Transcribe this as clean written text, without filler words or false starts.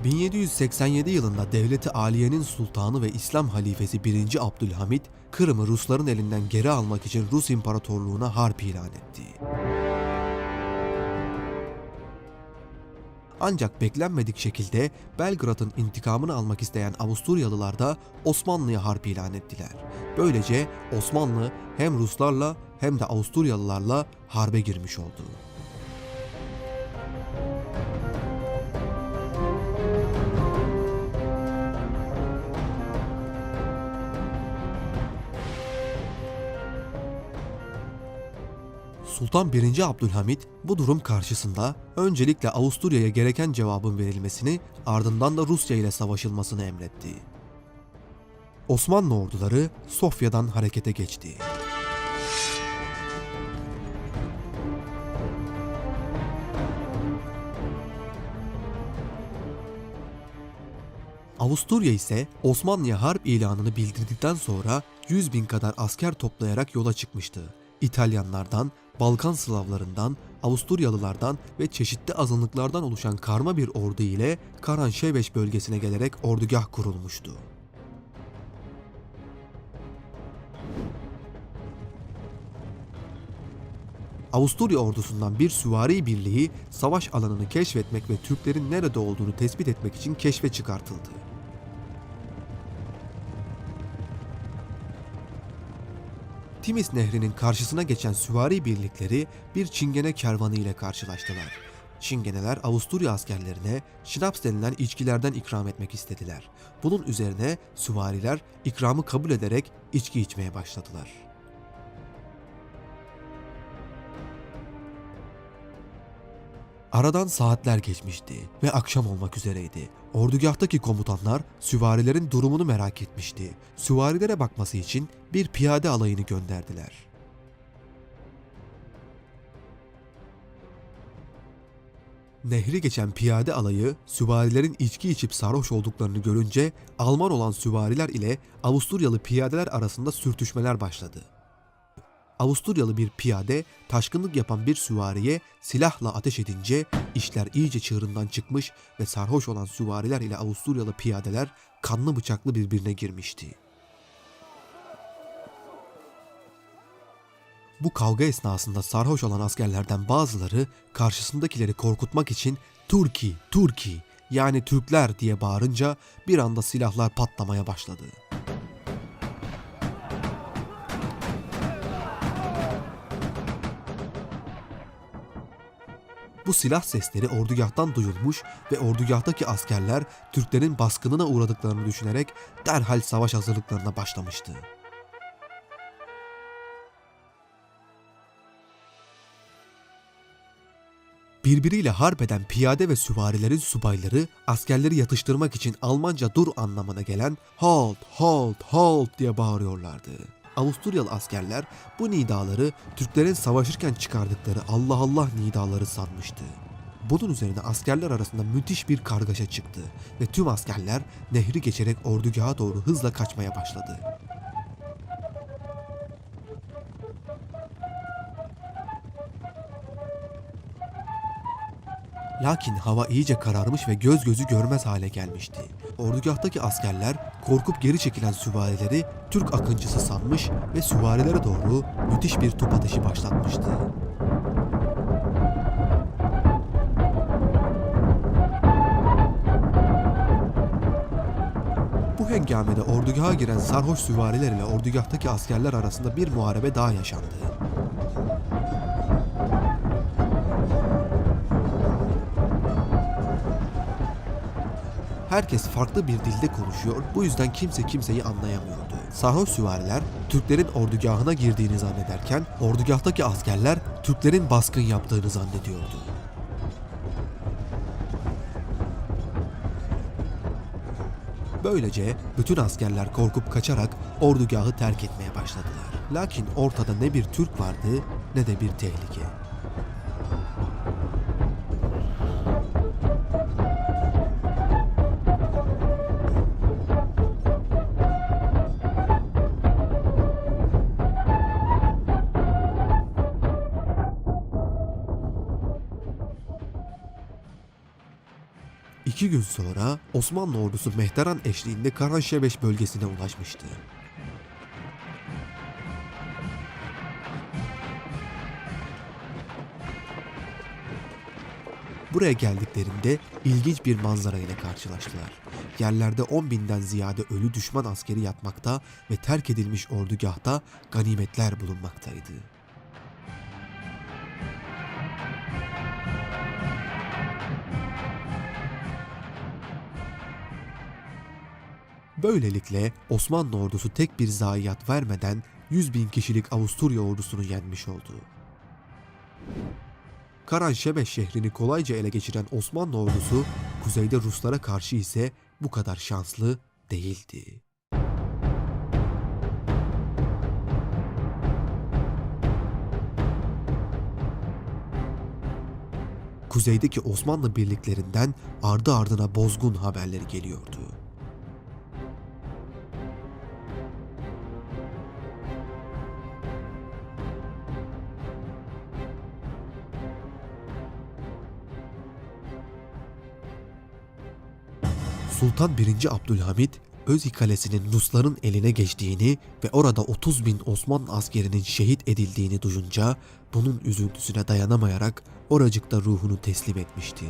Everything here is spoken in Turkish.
1787 yılında Devlet-i Aliye'nin sultanı ve İslam halifesi 1. Abdülhamit, Kırım'ı Rusların elinden geri almak için Rus İmparatorluğu'na harp ilan etti. Ancak beklenmedik şekilde Belgrad'ın intikamını almak isteyen Avusturyalılar da Osmanlı'ya harp ilan ettiler. Böylece Osmanlı hem Ruslarla hem de Avusturyalılarla harbe girmiş oldu. Sultan 1. Abdülhamit bu durum karşısında öncelikle Avusturya'ya gereken cevabın verilmesini, ardından da Rusya ile savaşılmasını emretti. Osmanlı orduları Sofya'dan harekete geçti. Avusturya ise Osmanlı'ya harp ilanını bildirdikten sonra 100.000 kadar asker toplayarak yola çıkmıştı. İtalyanlardan, Balkan Slavlarından, Avusturyalılardan ve çeşitli azınlıklardan oluşan karma bir ordu ile Karanşeveş bölgesine gelerek ordugah kurulmuştu. Avusturya ordusundan bir süvari birliği savaş alanını keşfetmek ve Türklerin nerede olduğunu tespit etmek için keşfe çıkartıldı. Timis Nehri'nin karşısına geçen süvari birlikleri bir Çingene kervanı ile karşılaştılar. Çingeneler Avusturya askerlerine şinaps denilen içkilerden ikram etmek istediler. Bunun üzerine süvariler ikramı kabul ederek içki içmeye başladılar. Aradan saatler geçmişti ve akşam olmak üzereydi. Ordugahtaki komutanlar süvarilerin durumunu merak etmişti. Süvarilere bakması için bir piyade alayını gönderdiler. Nehri geçen piyade alayı süvarilerin içki içip sarhoş olduklarını görünce Alman olan süvariler ile Avusturyalı piyadeler arasında sürtüşmeler başladı. Avusturyalı bir piyade taşkınlık yapan bir süvariye silahla ateş edince işler iyice çığırından çıkmış ve sarhoş olan süvariler ile Avusturyalı piyadeler kanlı bıçaklı birbirine girmişti. Bu kavga esnasında sarhoş olan askerlerden bazıları karşısındakileri korkutmak için "Türki, Türki" yani Türkler diye bağırınca bir anda silahlar patlamaya başladı. Bu silah sesleri ordugahtan duyulmuş ve ordugahtaki askerler Türklerin baskınına uğradıklarını düşünerek derhal savaş hazırlıklarına başlamıştı. Birbiriyle harp eden piyade ve süvarilerin subayları askerleri yatıştırmak için Almanca dur anlamına gelen "Halt, halt, halt" diye bağırıyorlardı. Avusturyalı askerler bu nidaları Türklerin savaşırken çıkardıkları Allah Allah nidaları sanmıştı. Bunun üzerine askerler arasında müthiş bir kargaşa çıktı ve tüm askerler nehri geçerek ordugaha doğru hızla kaçmaya başladı. Lakin hava iyice kararmış ve göz gözü görmez hale gelmişti. Ordugahtaki askerler korkup geri çekilen süvarileri Türk akıncısı sanmış ve süvarilere doğru müthiş bir top ateşi başlatmıştı. Bu hengamede ordugaha giren sarhoş süvariler ile ordugahtaki askerler arasında bir muharebe daha yaşandı. Herkes farklı bir dilde konuşuyor, bu yüzden kimse kimseyi anlayamıyordu. Sarhoş süvariler Türklerin ordugahına girdiğini zannederken ordugahtaki askerler Türklerin baskın yaptığını zannediyordu. Böylece bütün askerler korkup kaçarak ordugahı terk etmeye başladılar. Lakin ortada ne bir Türk vardı ne de bir tehlike. 2 gün sonra Osmanlı ordusu Mehteran eşliğinde Karanşebeş bölgesine ulaşmıştı. Buraya geldiklerinde ilginç bir manzara ile karşılaştılar. Yerlerde 10.000'den ziyade ölü düşman askeri yatmakta ve terk edilmiş ordugahta ganimetler bulunmaktaydı. Böylelikle Osmanlı ordusu tek bir zayiat vermeden 100.000 kişilik Avusturya ordusunu yenmiş oldu. Karanşebeş şehrini kolayca ele geçiren Osmanlı ordusu, kuzeyde Ruslara karşı ise bu kadar şanslı değildi. Kuzeydeki Osmanlı birliklerinden ardı ardına bozgun haberleri geliyordu. Sultan 1. Abdülhamit, Özyi Kalesi'nin Rusların eline geçtiğini ve orada 30.000 Osmanlı askerinin şehit edildiğini duyunca bunun üzüntüsüne dayanamayarak oracıkta ruhunu teslim etmişti.